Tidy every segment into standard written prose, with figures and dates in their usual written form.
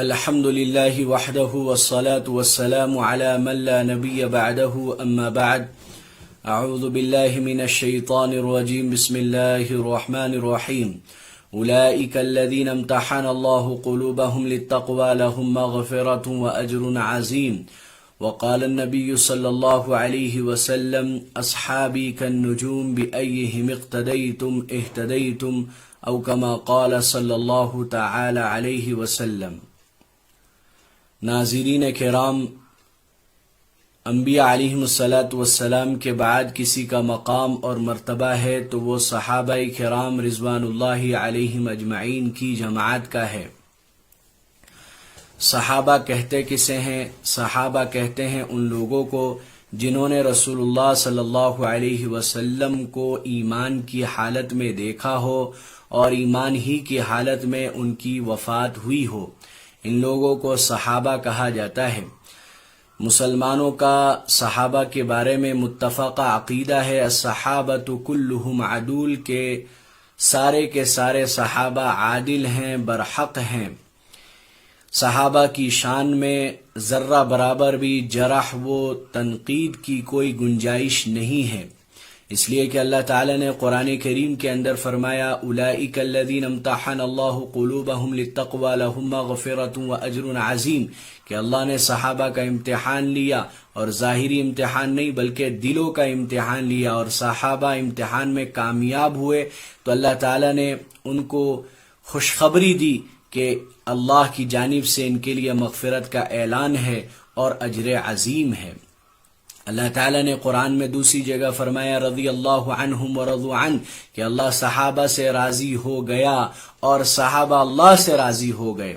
الحمد لله وحده والصلاة والسلام على من لا نبي بعده أما بعد. أعوذ بالله من الشيطان الرجيم. بسم الله الرحمن الرحيم. أولئك الذين امتحن الله قلوبهم للتقوى لهم مغفرة وأجر عظيم. وقال النبي صلى الله عليه وسلم أصحابي كالنجوم بأيهم اقتديتم اهتديتم أو كما قال صلی اللہ تعالی علیہ وسلم. ناظرین کرام، انبیاء علیہم الصلاۃ والسلام کے بعد کسی کا مقام اور مرتبہ ہے تو وہ صحابہ کرام رضوان اللہ علیہم اجمعین کی جماعت کا ہے. صحابہ کہتے کسے ہیں؟ صحابہ کہتے ہیں ان لوگوں کو جنہوں نے رسول اللہ صلی اللہ علیہ وسلم کو ایمان کی حالت میں دیکھا ہو اور ایمان ہی کی حالت میں ان کی وفات ہوئی ہو. ان لوگوں کو صحابہ کہا جاتا ہے. مسلمانوں کا صحابہ کے بارے میں متفقہ عقیدہ ہے الصحابۃ کلہم عدول، کے سارے صحابہ عادل ہیں، برحق ہیں. صحابہ کی شان میں ذرہ برابر بھی جرح و تنقید کی کوئی گنجائش نہیں ہے، اس لیے کہ اللہ تعالی نے قرآن کریم کے اندر فرمایا اولئک الذین امتحن اللہ قلوبہم للتقوی لہم مغفرۃ واجر عظیم، کہ اللہ نے صحابہ کا امتحان لیا، اور ظاہری امتحان نہیں بلکہ دلوں کا امتحان لیا، اور صحابہ امتحان میں کامیاب ہوئے تو اللہ تعالی نے ان کو خوشخبری دی کہ اللہ کی جانب سے ان کے لیے مغفرت کا اعلان ہے اور اجر عظیم ہے. اللہ تعالیٰ نے قرآن میں دوسری جگہ فرمایا رضی اللہ عنہم ورضوا عنہ، کہ اللہ صحابہ سے راضی ہو گیا اور صحابہ اللہ سے راضی ہو گئے.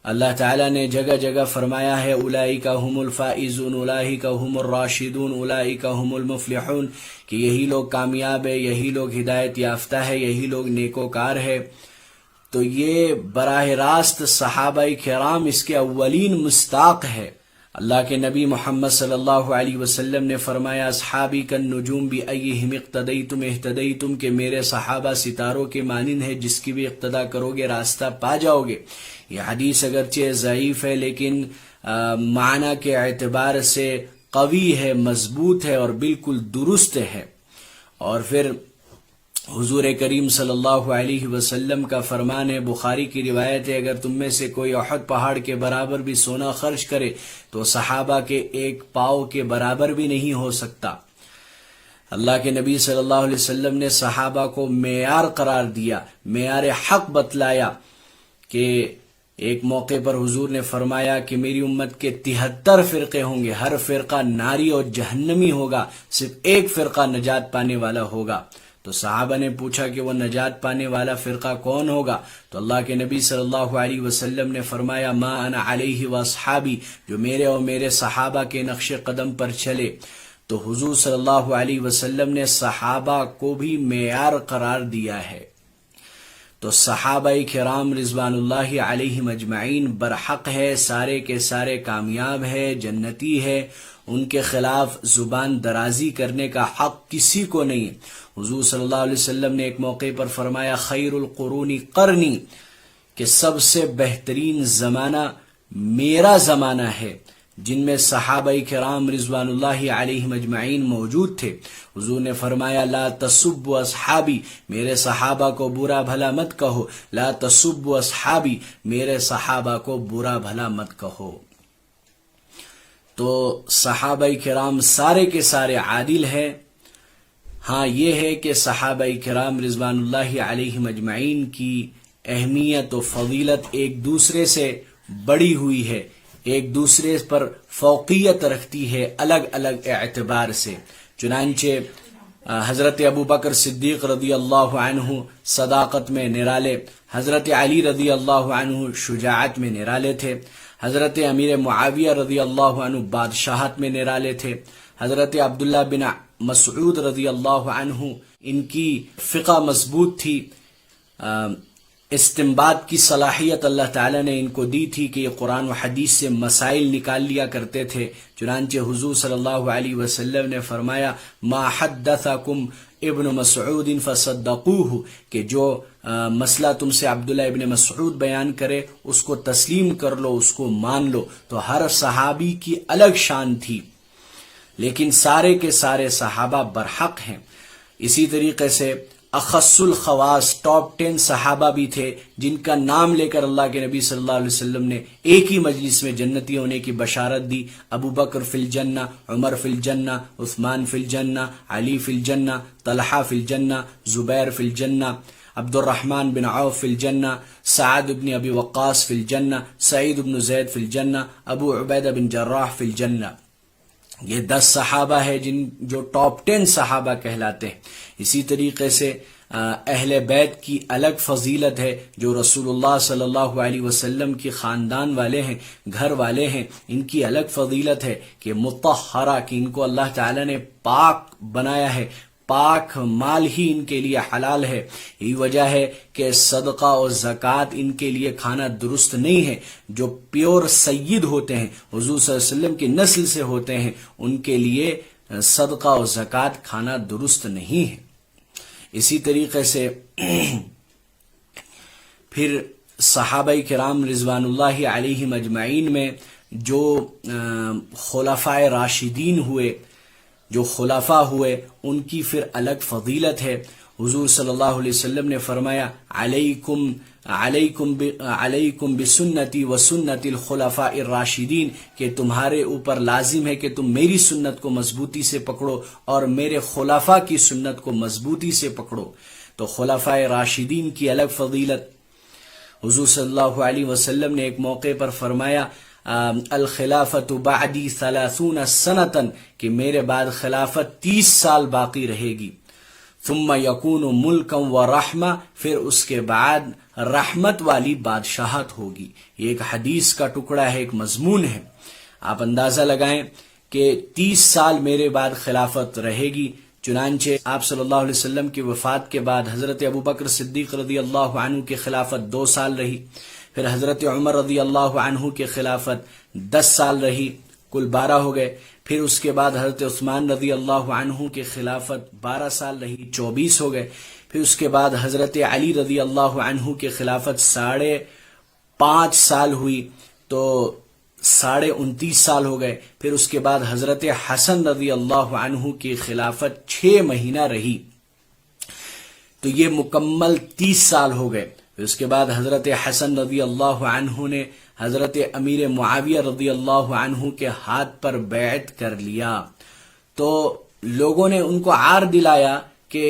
اللہ تعالیٰ نے جگہ جگہ فرمایا ہے اولئک هم الفائزون اولئک هم الراشدون اولئک هم المفلحون، کہ یہی لوگ کامیاب ہے، یہی لوگ ہدایت یافتہ ہے، یہی لوگ نیکوکار ہے. تو یہ براہ راست صحابہ کرام اس کے اولین مستاق ہے. اللہ کے نبی محمد صلی اللہ علیہ وسلم نے فرمایا اصحابی کالنجوم بأیہم اقتدیتم اہتدیتم، کہ میرے صحابہ ستاروں کے مانند ہے، جس کی بھی اقتدا کرو گے راستہ پا جاؤ گے. یہ حدیث اگرچہ ضعیف ہے لیکن معنی کے اعتبار سے قوی ہے، مضبوط ہے اور بالکل درست ہے. اور پھر حضور کریم صلی اللہ علیہ وسلم کا فرمان ہے، بخاری کی روایت ہے، اگر تم میں سے کوئی احد پہاڑ کے برابر بھی سونا خرچ کرے تو صحابہ کے ایک پاؤ کے برابر بھی نہیں ہو سکتا. اللہ کے نبی صلی اللہ علیہ وسلم نے صحابہ کو معیار قرار دیا، معیار حق بتلایا، کہ ایک موقع پر حضور نے فرمایا کہ میری امت کے 73 فرقے ہوں گے، ہر فرقہ ناری اور جہنمی ہوگا، صرف ایک فرقہ نجات پانے والا ہوگا. تو صحابہ نے پوچھا کہ وہ نجات پانے والا فرقہ کون ہوگا؟ تو اللہ کے نبی صلی اللہ علیہ وسلم نے فرمایا ما انا علیہ واصحابی، جو میرے اور میرے صحابہ کے نقش قدم پر چلے. تو حضور صلی اللہ علیہ وسلم نے صحابہ کو بھی معیار قرار دیا ہے. تو صحابہ کرام رضوان اللہ علیہم اجمعین برحق ہے، سارے کے سارے کامیاب ہے، جنتی ہے. ان کے خلاف زبان درازی کرنے کا حق کسی کو نہیں. حضور صلی اللہ علیہ وسلم نے ایک موقع پر فرمایا خیر القرون قرنی، کہ سب سے بہترین زمانہ میرا زمانہ ہے، جن میں صحابہ کرام رضوان اللہ علیہم اجمعین موجود تھے. حضور نے فرمایا لا تسبوا اصحابی، میرے صحابہ کو برا بھلا مت کہو. لا تسبوا اصحابی، میرے صحابہ کو برا بھلا مت کہو. تو صحابہ کرام سارے کے سارے عادل ہیں. ہاں یہ ہے کہ صحابہ کرام رضوان اللہ علیہم اجمعین کی اہمیت و فضیلت ایک دوسرے سے بڑی ہوئی ہے، ایک دوسرے پر فوقیت رکھتی ہے الگ الگ اعتبار سے. چنانچہ حضرت ابو بکر صدیق رضی اللہ عنہ صداقت میں نرالے، حضرت علی رضی اللہ عنہ شجاعت میں نرالے تھے، حضرت امیر معاویہ رضی اللہ عنہ بادشاہت میں نرالے تھے، حضرت عبداللہ بن مسعود رضی اللہ عنہ ان کی فقہ مضبوط تھی، استنباط کی صلاحیت اللہ تعالی نے ان کو دی تھی کہ یہ قرآن و حدیث سے مسائل نکال لیا کرتے تھے. چنانچہ حضور صلی اللہ علیہ وسلم نے فرمایا ما حدثکم ابن مسعود فصدقوہ، کہ جو مسئلہ تم سے عبداللہ ابن مسعود بیان کرے اس کو تسلیم کر لو، اس کو مان لو۔ تو ہر صحابی کی الگ شان تھی، لیکن سارے کے سارے صحابہ برحق ہیں۔ اسی طریقے سے اخص الخواص ٹاپ 10 صحابہ بھی تھے جن کا نام لے کر اللہ کے نبی صلی اللہ علیہ وسلم نے ایک ہی مجلس میں جنتی ہونے کی بشارت دی۔ ابو بکر فی الجنہ، عمر فی الجنہ، عثمان فی الجنہ، علی فی الجنہ، طلحہ فی الجنہ، زبیر فی الجنہ، عبد الرحمن بن عوف فی الجنہ، سعد بن ابی وقاص فی الجنہ، سعید بن زید فی الجنہ، ابو عبیدہ بن جراح فی الجنہ۔ یہ 10 صحابہ ہے جو ٹاپ 10 صحابہ کہلاتے ہیں۔ اسی طریقے سے اہل بیت کی الگ فضیلت ہے، جو رسول اللہ صلی اللہ علیہ وسلم کی خاندان والے ہیں، گھر والے ہیں، ان کی الگ فضیلت ہے کہ مطہرہ، کہ ان کو اللہ تعالی نے پاک بنایا ہے، پاک مال ہی ان کے لیے حلال ہے۔ یہی وجہ ہے کہ صدقہ اور زکوٰۃ ان کے لیے کھانا درست نہیں ہے۔ جو پیور سید ہوتے ہیں، حضور صلی اللہ علیہ وسلم کی نسل سے ہوتے ہیں، ان کے لیے صدقہ اور زکوٰۃ کھانا درست نہیں ہے۔ اسی طریقے سے پھر صحابہ کرام رضوان اللہ علیہم اجمعین میں جو خلفاء راشدین ہوئے، جو خلفاء ہوئے، ان کی پھر الگ فضیلت ہے۔ حضور صلی اللہ علیہ وسلم نے فرمایا علیکم بسنتی و سنت الخلفاء الراشدین، کہ تمہارے اوپر لازم ہے کہ تم میری سنت کو مضبوطی سے پکڑو اور میرے خلفاء کی سنت کو مضبوطی سے پکڑو۔ تو خلفاء راشدین کی الگ فضیلت۔ حضور صلی اللہ علیہ وسلم نے ایک موقع پر فرمایا الخلافت بعدی 30 سنتاً، کہ میرے بعد خلافت 30 سال باقی رہے گی۔ ثم یکون ملکا و رحمہ، پھر اس کے بعد رحمت والی بادشاہت ہوگی۔ یہ ایک حدیث کا ٹکڑا ہے، ایک مضمون ہے۔ آپ اندازہ لگائیں کہ 30 سال میرے بعد خلافت رہے گی۔ چنانچہ آپ صلی اللہ علیہ وسلم کی وفات کے بعد حضرت ابو بکر صدیق رضی اللہ عنہ کی خلافت 2 سال رہی، پھر حضرت عمر رضی اللہ عنہ کی خلافت 10 سال رہی، کل 12 ہو گئے۔ پھر اس کے بعد حضرت عثمان رضی اللہ عنہ کی خلافت 12 سال رہی، 24 ہو گئے۔ پھر اس کے بعد حضرت علی رضی اللہ عنہ کی خلافت 5.5 سال ہوئی، تو 29.5 سال ہو گئے۔ پھر اس کے بعد حضرت حسن رضی اللہ عنہ کی خلافت 6 مہینہ رہی، تو یہ مکمل 30 سال ہو گئے۔ پھر اس کے بعد حضرت حسن رضی اللہ عنہ نے حضرت امیر معاویہ رضی اللہ عنہ کے ہاتھ پر بیعت کر لیا، تو لوگوں نے ان کو عار دلایا کہ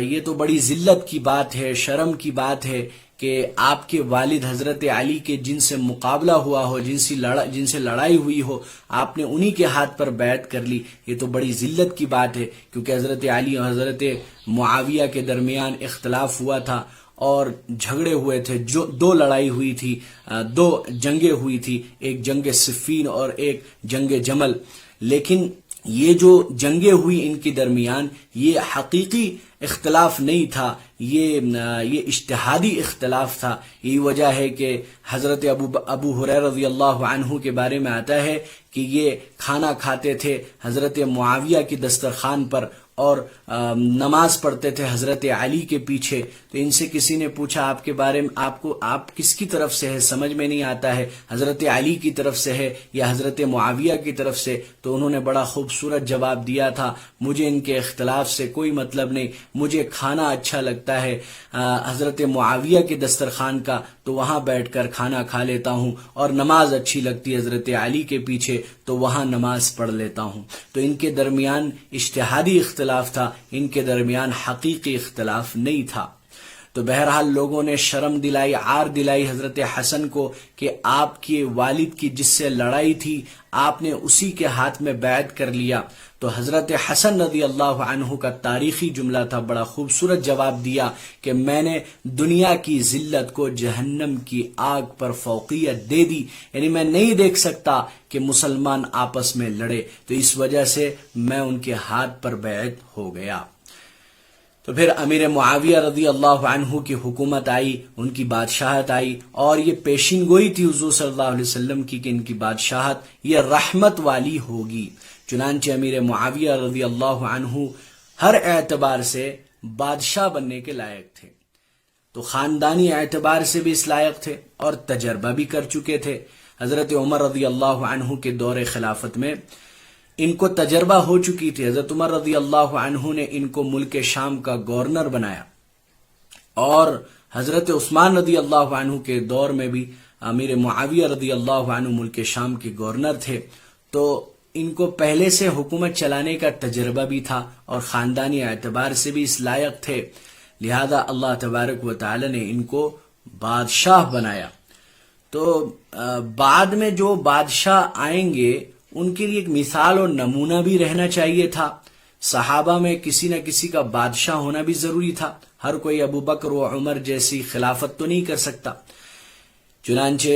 یہ تو بڑی ذلت کی بات ہے، شرم کی بات ہے کہ آپ کے والد حضرت علی کے جن سے مقابلہ ہوا ہو، جن سے لڑائی ہوئی ہو، آپ نے انہی کے ہاتھ پر بیعت کر لی، یہ تو بڑی ذلت کی بات ہے۔ کیونکہ حضرت علی اور حضرت معاویہ کے درمیان اختلاف ہوا تھا اور جھگڑے ہوئے تھے، جو 2 لڑائی ہوئی تھی، 2 جنگیں ہوئی تھی، ایک جنگ صفین اور ایک جنگ جمل۔ لیکن یہ جو جنگیں ہوئی ان کے درمیان، یہ حقیقی اختلاف نہیں تھا، یہ اجتہادی اختلاف تھا۔ یہی وجہ ہے کہ حضرت ابو ہریرہ رضی اللہ عنہ کے بارے میں آتا ہے کہ یہ کھانا کھاتے تھے حضرت معاویہ کی دسترخوان پر اور نماز پڑھتے تھے حضرت علی کے پیچھے۔ تو ان سے کسی نے پوچھا آپ کے بارے میں، آپ کس کی طرف سے ہے، سمجھ میں نہیں آتا ہے، حضرت علی کی طرف سے ہے یا حضرت معاویہ کی طرف سے؟ تو انہوں نے بڑا خوبصورت جواب دیا تھا، مجھے ان کے اختلاف سے کوئی مطلب نہیں، مجھے کھانا اچھا لگتا ہے حضرت معاویہ کے دسترخوان کا، تو وہاں بیٹھ کر کھانا کھا لیتا ہوں، اور نماز اچھی لگتی ہے حضرت علی کے پیچھے، تو وہاں نماز پڑھ لیتا ہوں۔ تو ان کے درمیان اجتہادی اختلاف تھا، ان کے درمیان حقیقی اختلاف نہیں تھا۔ تو بہرحال لوگوں نے شرم دلائی، عار دلائی حضرت حسن کو کہ آپ کے والد کی جس سے لڑائی تھی آپ نے اسی کے ہاتھ میں بیعت کر لیا۔ تو حضرت حسن رضی اللہ عنہ کا تاریخی جملہ تھا، بڑا خوبصورت جواب دیا کہ میں نے دنیا کی ذلت کو جہنم کی آگ پر فوقیت دے دی، یعنی میں نہیں دیکھ سکتا کہ مسلمان آپس میں لڑے، تو اس وجہ سے میں ان کے ہاتھ پر بیعت ہو گیا۔ تو پھر امیر معاویہ رضی اللہ عنہ کی حکومت آئی، ان کی بادشاہت آئی، اور یہ پیشین گوئی تھی حضور صلی اللہ علیہ وسلم کی کہ ان کی بادشاہت یہ رحمت والی ہوگی۔ چنانچہ امیر معاویہ رضی اللہ عنہ ہر اعتبار سے بادشاہ بننے کے لائق تھے. تو خاندانی اعتبار سے بھی اس لائق تھے اور تجربہ بھی کر چکے تھے. حضرت عمر رضی اللہ عنہ کے دور خلافت میں ان کو تجربہ ہو چکی تھی. حضرت عمر رضی اللہ عنہ نے ان کو ملک شام کا گورنر بنایا، اور حضرت عثمان رضی اللہ عنہ کے دور میں بھی امیر معاویہ رضی اللہ عنہ ملک شام کے گورنر تھے. تو ان کو پہلے سے حکومت چلانے کا تجربہ بھی تھا اور خاندانی اعتبار سے بھی اس لائق تھے، لہذا اللہ تبارک و تعالی نے ان کو بادشاہ بنایا. تو بعد میں جو بادشاہ آئیں گے ان کے لیے ایک مثال اور نمونہ بھی رہنا چاہیے تھا. صحابہ میں کسی نہ کسی کا بادشاہ ہونا بھی ضروری تھا. ہر کوئی ابو بکر و عمر جیسی خلافت تو نہیں کر سکتا. چنانچہ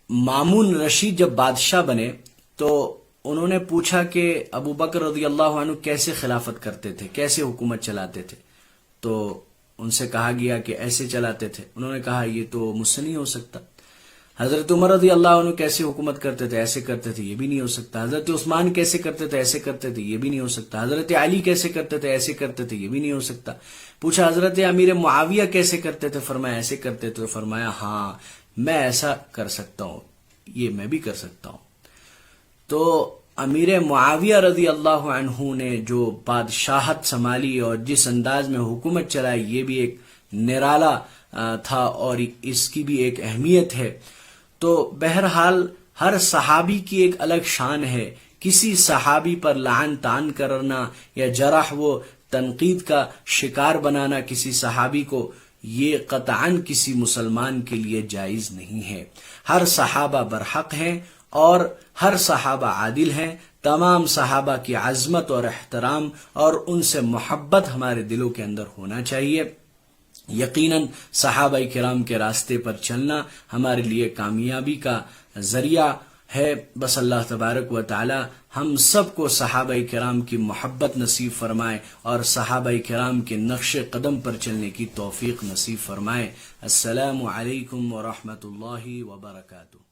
مامون رشید جب بادشاہ بنے تو انہوں نے پوچھا کہ ابو بکر رضی اللہ عنہ کیسے خلافت کرتے تھے، کیسے حکومت چلاتے تھے. تو ان سے کہا گیا کہ ایسے چلاتے تھے. انہوں نے کہا یہ تو مجھ سے نہیں ہو سکتا. حضرت عمر رضی اللہ عنہ کیسے حکومت کرتے تھے، ایسے کرتے تھے، یہ بھی نہیں ہو سکتا. حضرت عثمان کیسے کرتے تھے، ایسے کرتے تھے، یہ بھی نہیں ہو سکتا. حضرت علی کیسے کرتے تھے، ایسے کرتے تھے، یہ بھی نہیں ہو سکتا. پوچھا حضرت امیر معاویہ کیسے کرتے تھے، فرمایا ایسے کرتے تھے. فرمایا ہاں میں ایسا کر سکتا ہوں، یہ میں بھی کر سکتا ہوں. تو امیر معاویہ رضی اللہ عنہ نے جو بادشاہت سنبھالی اور جس انداز میں حکومت چلائی، یہ بھی ایک نرالا تھا اور اس کی بھی ایک اہمیت ہے. تو بہرحال ہر صحابی کی ایک الگ شان ہے. کسی صحابی پر لعن طعن کرنا یا جرح و تنقید کا شکار بنانا کسی صحابی کو، یہ قطعاً کسی مسلمان کے لیے جائز نہیں ہے. ہر صحابہ برحق ہیں اور ہر صحابہ عادل ہیں. تمام صحابہ کی عظمت اور احترام اور ان سے محبت ہمارے دلوں کے اندر ہونا چاہیے. یقیناً صحابہ کرام کے راستے پر چلنا ہمارے لیے کامیابی کا ذریعہ ہے. بس اللہ تبارک و تعالی ہم سب کو صحابہ کرام کی محبت نصیب فرمائے اور صحابہ کرام کے نقش قدم پر چلنے کی توفیق نصیب فرمائے. السلام علیکم ورحمۃ اللہ وبرکاتہ.